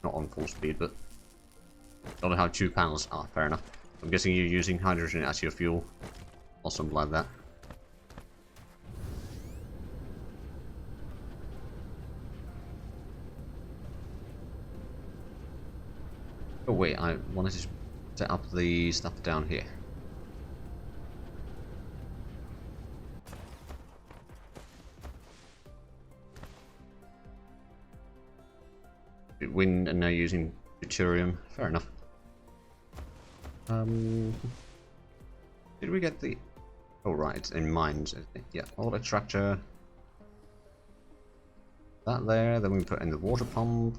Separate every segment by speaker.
Speaker 1: Not on full speed, but only have 2 panels. Ah, fair enough. I'm guessing you're using hydrogen as your fuel, or something like that. Oh wait, I wanted to set up the stuff down here. Wind and now using deuterium. Fair enough. Did we get the... Oh right, it's in mines. Yeah, all extractor. That there, then we put in the water pump.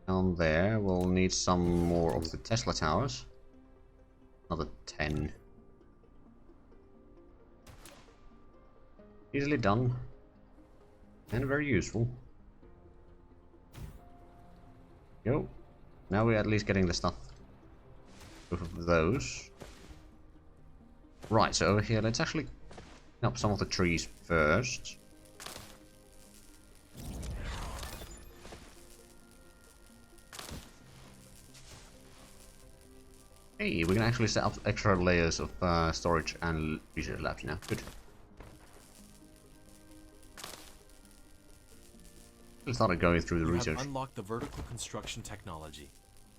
Speaker 1: Down there, we'll need some more of the Tesla towers. Another 10. Easily done. And very useful. Yo. Now we're at least getting the stuff. Both of those. Right, so over here, let's actually clean up some of the trees first. Hey, we can actually set up extra layers of storage and research labs now. Good. I started going through the research.
Speaker 2: You have unlocked the vertical construction technology.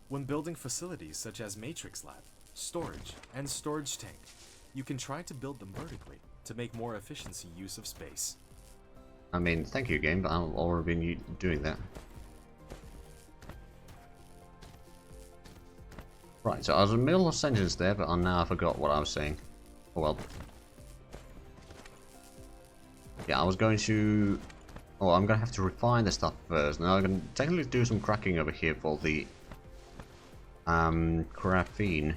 Speaker 2: When building facilities such as Matrix Lab, storage, and storage tank, you can try to build them vertically to make more efficiency use of space.
Speaker 1: I mean, thank you, game, but I've already been doing that. Right, so I was in the middle of a sentence there, but now I forgot what I was saying. Oh well. Yeah, I was going to... Oh, I'm going to have to refine the stuff first. Now I'm going to technically do some cracking over here for the... graphene.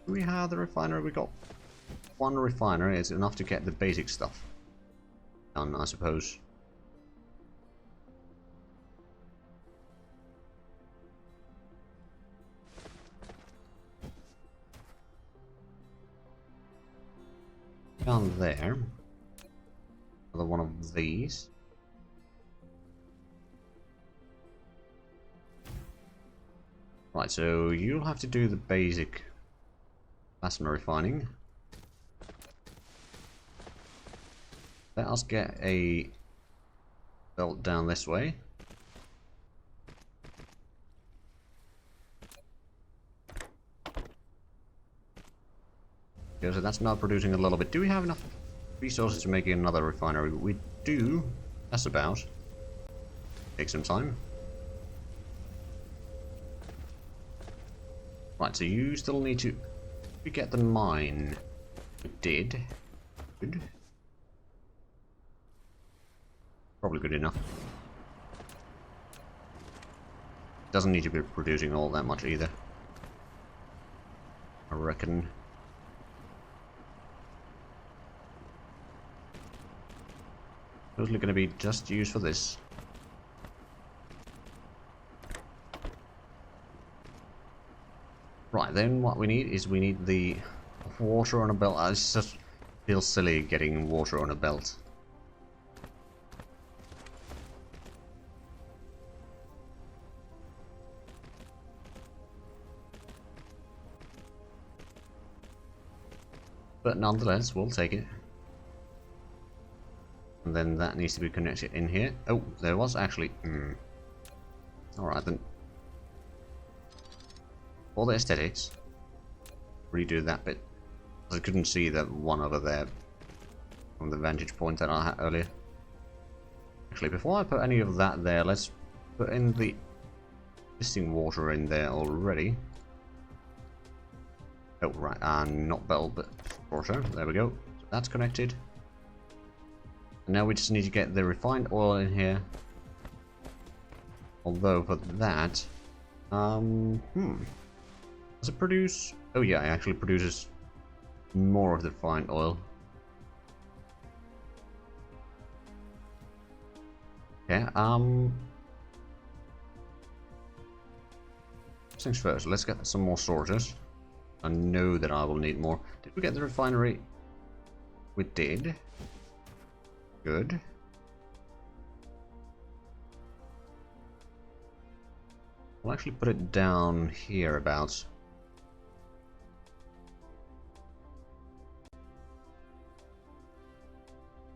Speaker 1: Do we have the refinery? We got one refinery. It's enough to get the basic stuff done, I suppose. Down there. Another one of these. Right, so you'll have to do the basic plasma refining. Let us get a belt down this way. Okay, so that's now producing a little bit. Do we have enough resources to make another refinery? We do. That's about. Take some time. Right, so you still need to get the mine. We did. Good. Probably good enough. Doesn't need to be producing all that much either, I reckon. Totally going to be just used for this. Right, then what we need is we need the water on a belt. I just feel silly getting water on a belt. But nonetheless, we'll take it. And then that needs to be connected in here. Oh, there was actually... Alright then. For the aesthetics, redo that bit. I couldn't see that one over there from the vantage point that I had earlier. Actually, before I put any of that there, let's put in the existing water in there already. Oh, right, not belt, but water. There we go. So that's connected. And now we just need to get the refined oil in here. Although for that, does it produce? Oh yeah, it actually produces more of the refined oil. Yeah. First things first. Let's get some more sources. I know that I will need more. Did we get the refinery? We did. Good. We'll actually put it down here about.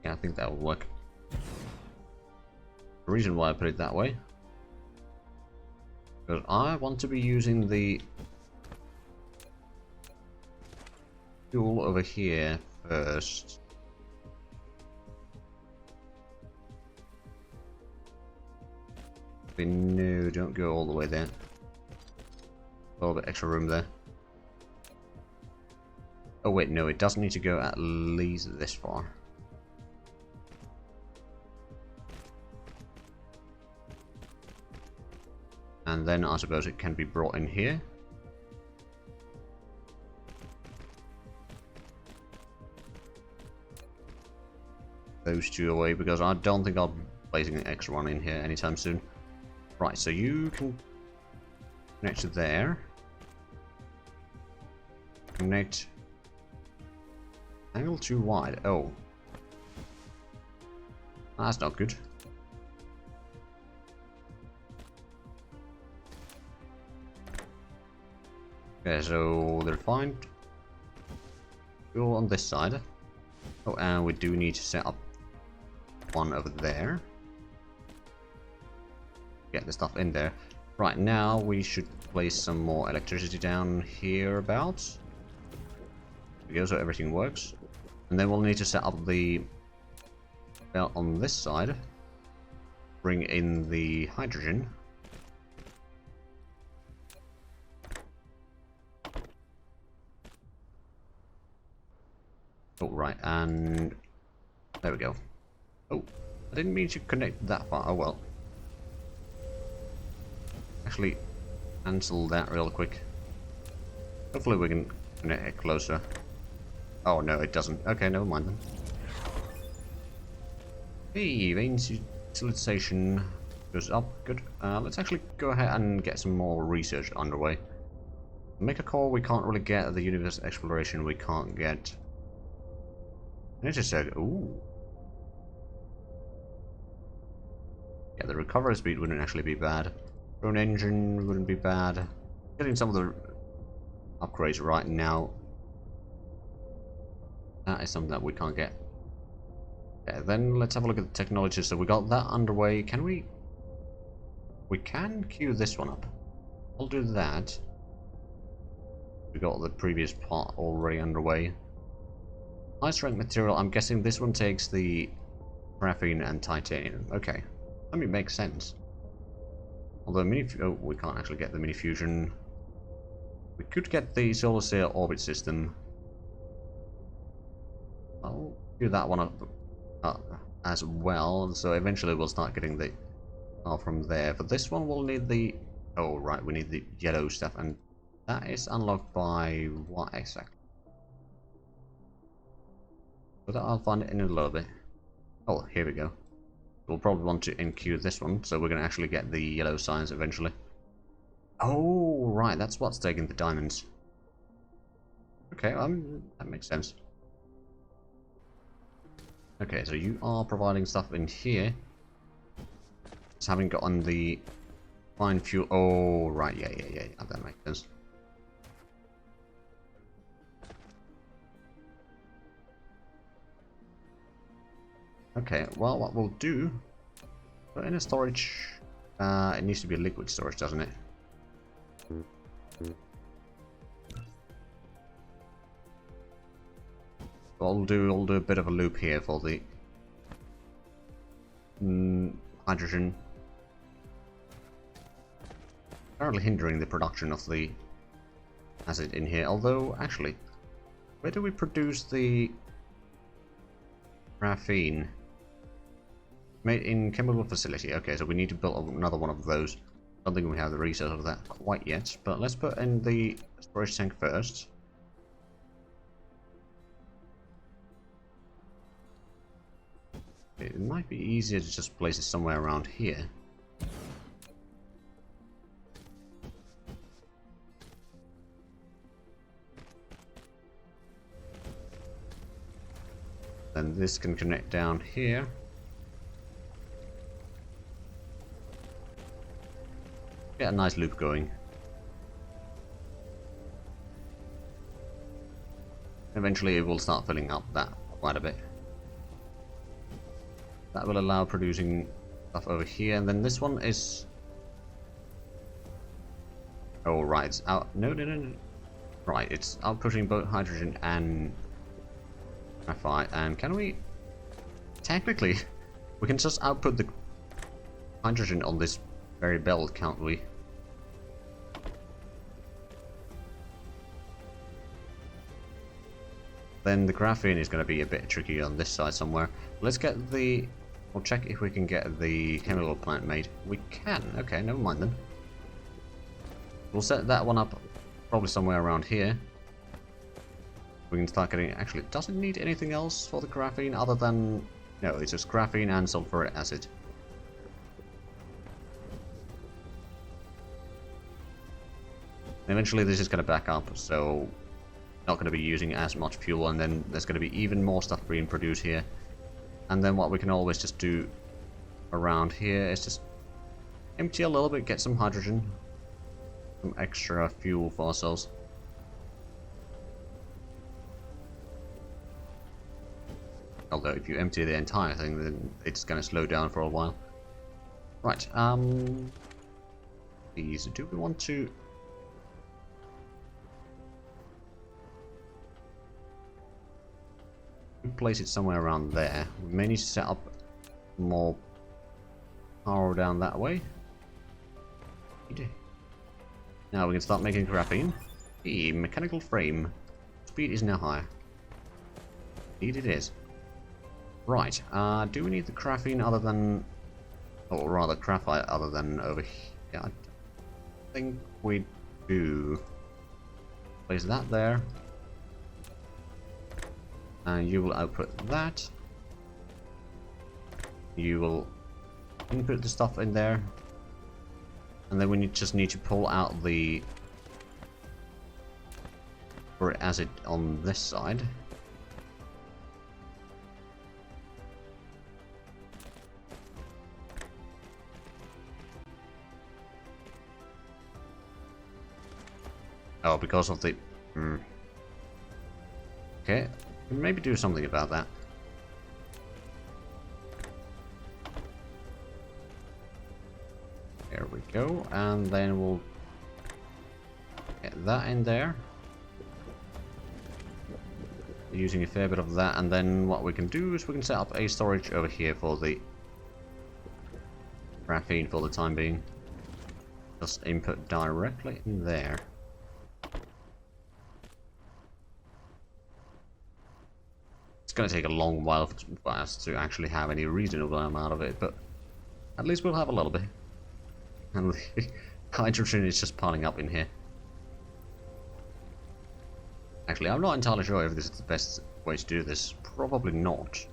Speaker 1: Yeah, I think that will work. The reason why I put it that way, because I want to be using the fuel over here first. No, don't go all the way there. A little bit extra room there. Oh wait, no, it does need to go at least this far. And then I suppose it can be brought in here. Those two away, because I don't think I'll be placing an extra one in here anytime soon. Right, so you can connect to there. Connect. Angle too wide. Oh. That's not good. Okay, so they're fine. Go on this side. Oh, and we do need to set up one over there. Get the stuff in there. Right, now we should place some more electricity down here about. There we go, so everything works. And then we'll need to set up the belt on this side. Bring in the hydrogen. Oh, right, and there we go. Oh, I didn't mean to connect that far. Oh well. Actually, cancel that real quick. Hopefully we can connect it closer. Oh no, it doesn't. Okay, never mind then. Hey, vein utilization goes up. Good. Let's actually go ahead and get some more research underway. Make a call we can't really get. The universe exploration we can't get. I just said, ooh. Yeah, the recovery speed wouldn't actually be bad. Drone engine wouldn't be bad. Getting some of the upgrades right now. That is something that we can't get. Okay, then let's have a look at the technology. So we got that underway. Can we? We can queue this one up. I'll do that. We got the previous part already underway. High strength material. I'm guessing this one takes the graphene and titanium. Okay, I mean, makes sense. Although we can't actually get the mini fusion. We could get the solar sail orbit system. I'll do that one up as well. So eventually we'll start getting the from there. For this one, we'll need the. Oh right, we need the yellow stuff, and that is unlocked by what exactly? But I'll find it in a little bit. Oh, here we go. We'll probably want to NQ this one, so we're going to actually get the yellow signs eventually. Oh, right, that's what's taking the diamonds. Okay, that makes sense. Okay, so you are providing stuff in here. Just haven't gotten the fine fuel. Oh, right, yeah, that makes sense. Okay, well, what we'll do, put in a storage, it needs to be a liquid storage, doesn't it? I'll do a bit of a loop here for the hydrogen. Currently hindering the production of the acid in here, although, actually, where do we produce the graphene? Made in chemical facility. Okay, so we need to build another one of those. I don't think we have the resource of that quite yet, but let's put in the storage tank first. It might be easier to just place it somewhere around here. Then this can connect down here. Get a nice loop going. Eventually it will start filling up that quite a bit. That will allow producing stuff over here, and then this one is... Oh right, it's out... No. Right, it's outputting both hydrogen and graphite, and can we... Technically, we can just output the hydrogen on this very belt, can't we? Then the graphene is going to be a bit tricky on this side somewhere. Let's get the... We'll check if we can get the chemical plant made. We can. Okay, never mind then. We'll set that one up probably somewhere around here. We can start getting... Actually, it doesn't need anything else for the graphene other than... No, it's just graphene and sulfuric acid. Eventually this is going to back up, so... Not going to be using as much fuel, and then there's going to be even more stuff being produced here. And then what we can always just do around here is just empty a little bit, get some hydrogen, some extra fuel for ourselves. Although if you empty the entire thing, then it's going to slow down for a while. Right, these, do we want to... place it somewhere around there. We may need to set up more power down that way. Now we can start making graphene. The mechanical frame. Speed is now higher. Indeed it is. Right, do we need the graphene other than... Or rather graphite other than over here? I think we do. Place that there. And you will output that. You will input the stuff in there. And then we just need to pull out the sulfuric acid on this side. Oh, because of the... Okay. Maybe do something about that. There we go, and then we'll get that in there. Using a fair bit of that, and then what we can do is we can set up a storage over here for the graphene for the time being. Just input directly in there. It's going to take a long while for us to actually have any reasonable amount of it, but at least we'll have a little bit. And the hydrogen is just piling up in here. Actually, I'm not entirely sure if this is the best way to do this. Probably not.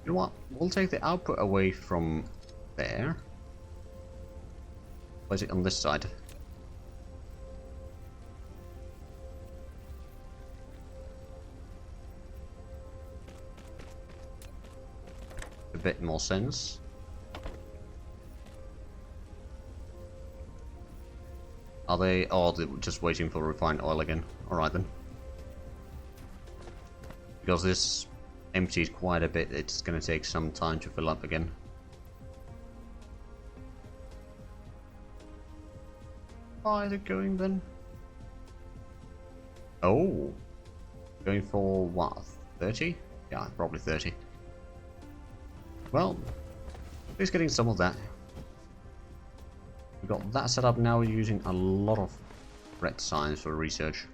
Speaker 1: You know what? We'll take the output away from there. Place it on this side. A bit more sense. Are they? Oh, they're just waiting for refined oil again. Alright then. Because this emptied quite a bit, it's going to take some time to fill up again. Why is it going then? Oh. Going for what? 30? Yeah, probably 30. Well, at least getting some of that. We've got that set up now. We're using a lot of red signs for research.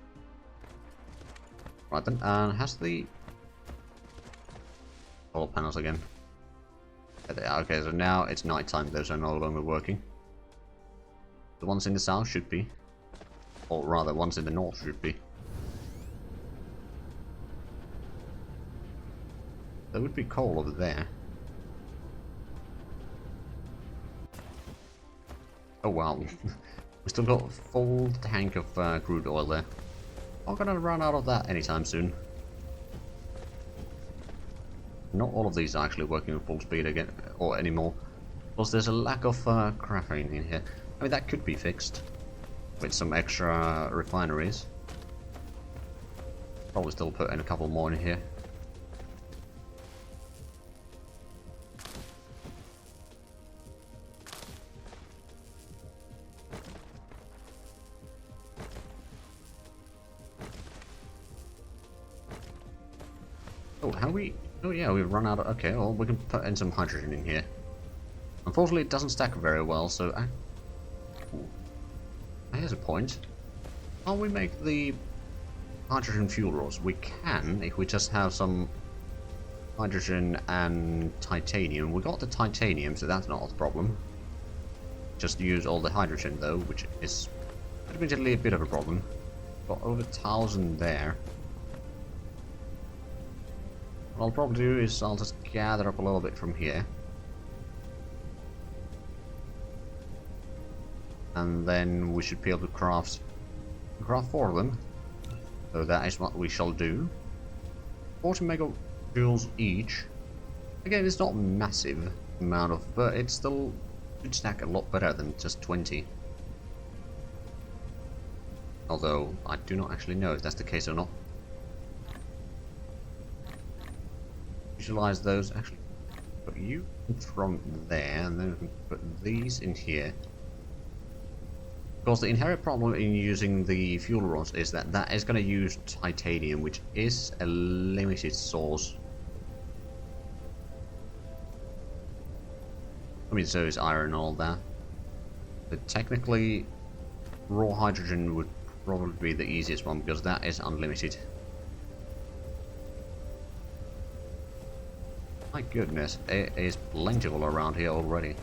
Speaker 1: Right then, and has the solar panels again. There they are. Okay, so now it's night time. Those are no longer working. The ones in the south should be, or rather, ones in the north should be. There would be coal over there. Oh wow, we still got a full tank of crude oil there. Not gonna run out of that anytime soon. Not all of these are actually working at full speed again or anymore. Plus, there's a lack of graphene in here. I mean, that could be fixed with some extra refineries. Probably still put in a couple more in here. Oh, how we... Oh yeah, we've run out of... Okay, well, we can put in some hydrogen in here. Unfortunately, it doesn't stack very well, so... Ooh. Here's a point. Can't we make the hydrogen fuel rods? We can, if we just have some hydrogen and titanium. We got the titanium, so that's not a problem. Just use all the hydrogen, though, which is admittedly a bit of a problem. Got over 1,000 there. What I'll probably do is I'll just gather up a little bit from here. And then we should be able to craft 4 of them. So that is what we shall do. 40 megajoules each. Again, it's not a massive amount of, but it's still should stack a lot better than just 20. Although I do not actually know if that's the case or not. Visualize those. Actually, put you from there, and then we can put these in here. Because the inherent problem in using the fuel rods is that that is going to use titanium, which is a limited source. I mean, so is iron and all that. But technically, raw hydrogen would probably be the easiest one, because that is unlimited. My goodness, it is plentiful around here already.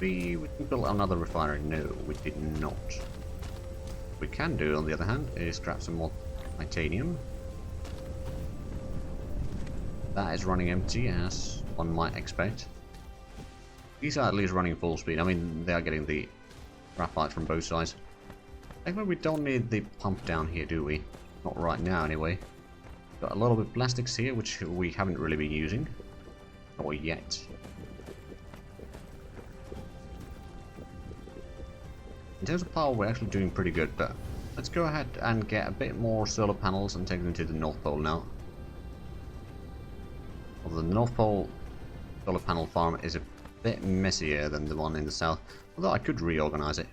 Speaker 1: We can build another refinery. No, we did not. What we can do, on the other hand, is scrap some more titanium. That is running empty, as one might expect. These are at least running full speed. I mean, they are getting the graphite from both sides. Actually, we don't need the pump down here, do we? Not right now, anyway. Got a little bit of plastics here, which we haven't really been using. Or yet. In terms of power, we're actually doing pretty good, but let's go ahead and get a bit more solar panels and take them to the North Pole now. Although the North Pole solar panel farm is a bit messier than the one in the south, although I could reorganize it.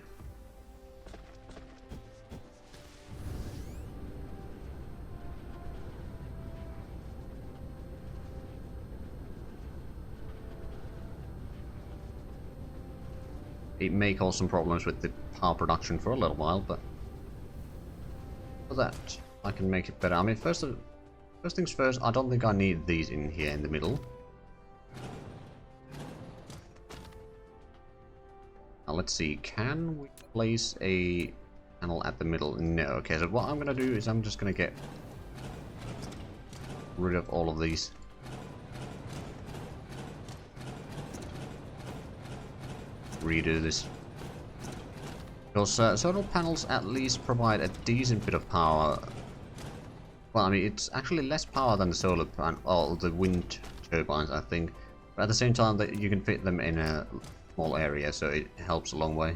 Speaker 1: It may cause some problems with the power production for a little while, but for that, I can make it better. I mean, first things first, I don't think I need these in here in the middle. Now, let's see, can we place a panel at the middle? No. Okay, so what I'm going to do is I'm just going to get rid of all of these. Redo this. Because solar panels at least provide a decent bit of power. Well, I mean, it's actually less power than the solar panel, or the wind turbines, I think. But at the same time, that you can fit them in a small area, so it helps a long way.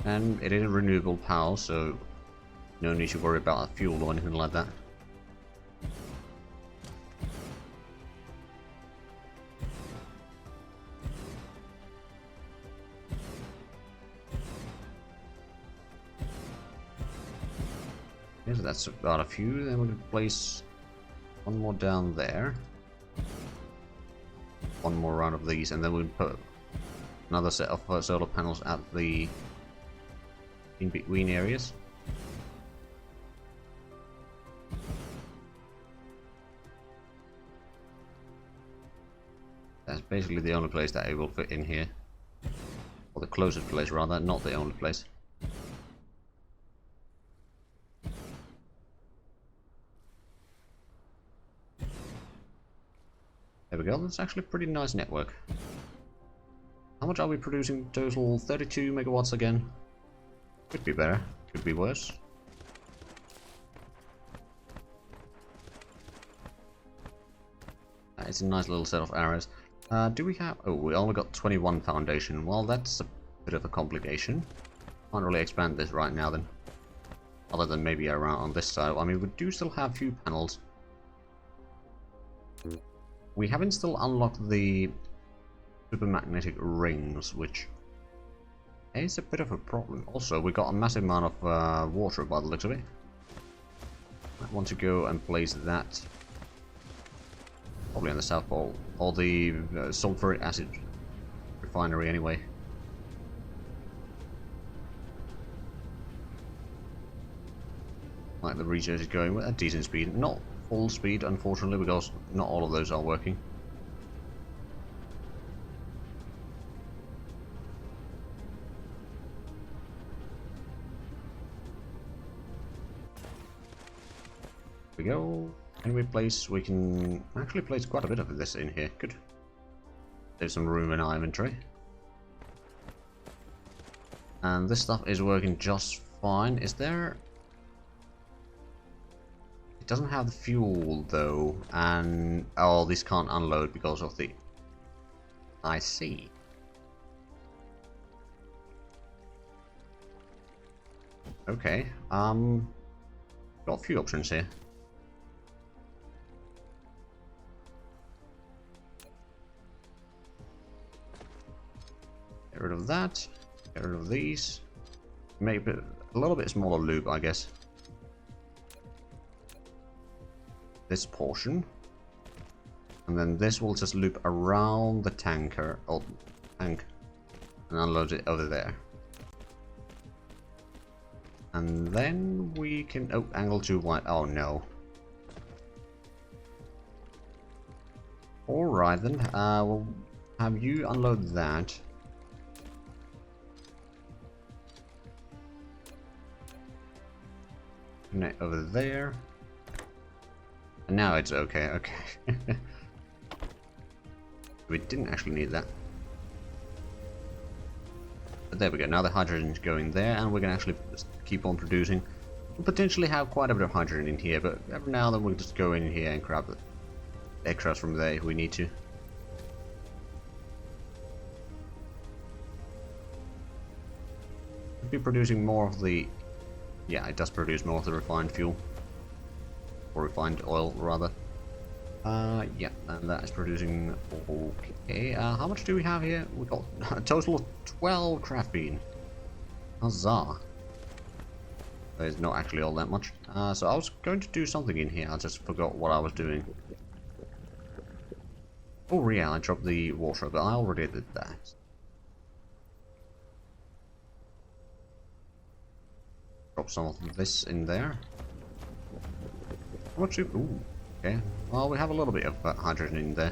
Speaker 1: And it is renewable power, so no need to worry about fuel or anything like that. Okay, so that's about a few. Then we're going to place one more down there. One more round of these, and then we'll put another set of solar panels at the in between areas. That's basically the only place that it will fit in here. Or the closest place rather, not the only place. There we go, that's actually a pretty nice network. How much are we producing total? 32 megawatts again. Could be better, could be worse. It's a nice little set of arrows. Do we have... Oh, we only got 21 foundation. Well, that's a bit of a complication. Can't really expand this right now then. Other than maybe around on this side. I mean, we do still have a few panels. We haven't still unlocked the supermagnetic rings, which is a bit of a problem. Also, we got a massive amount of water by the looks of it. I want to go and place that probably on the South Pole, or the sulfuric acid refinery anyway. Like the research is going at a decent speed, not full speed unfortunately, because not all of those are working. Here we go. Can we place? We can actually place quite a bit of this in here. Good. There's some room in our inventory. And this stuff is working just fine. Is there... It doesn't have the fuel though, and... Oh, this can't unload because of the... I see. Okay, got a few options here. Get rid of that, get rid of these, make a little bit smaller loop, I guess. This portion, and then this will just loop around the tanker, or tank, and unload it over there. And then we can, oh, angle too wide, oh no. Alright then, we'll have you unload that. Connect over there. And now it's okay, okay. We didn't actually need that. But there we go, now the hydrogen's going there, and we can actually keep on producing. We'll potentially have quite a bit of hydrogen in here, but every now and then we'll just go in here and grab the extras from there if we need to. Be producing more of the... Yeah, it does produce more of the refined fuel. Or refined oil, rather. Yeah, and that is producing... Okay, how much do we have here? We got a total of 12 craft bean. Huzzah. There's not actually all that much. So I was going to do something in here, I just forgot what I was doing. Oh yeah, I dropped the water, but I already did that. Drop some of this in there. How much? Ooh, okay. Well, we have a little bit of hydrogen in there.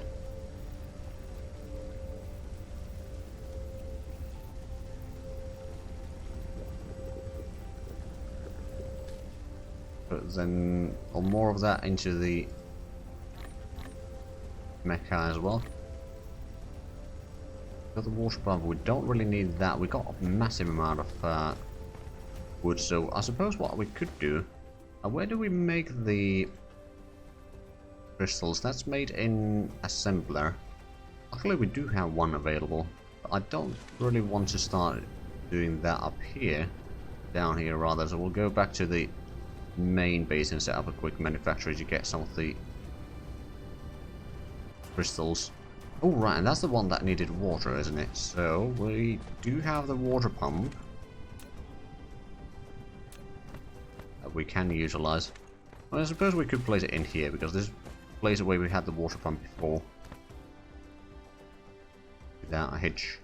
Speaker 1: But then, or more of that into the mecha as well. Got the water pump. We don't really need that. We got a massive amount of wood, so I suppose what we could do. Where do we make the crystals? That's made in assembler. Luckily, we do have one available. But I don't really want to start doing that up here, down here rather. So we'll go back to the main base and set up a quick manufacturer to get some of the crystals. Oh right, and that's the one that needed water, isn't it? So we do have the water pump that we can utilize. Well, I suppose we could place it in here because this places where we had the water pump before without a hitch.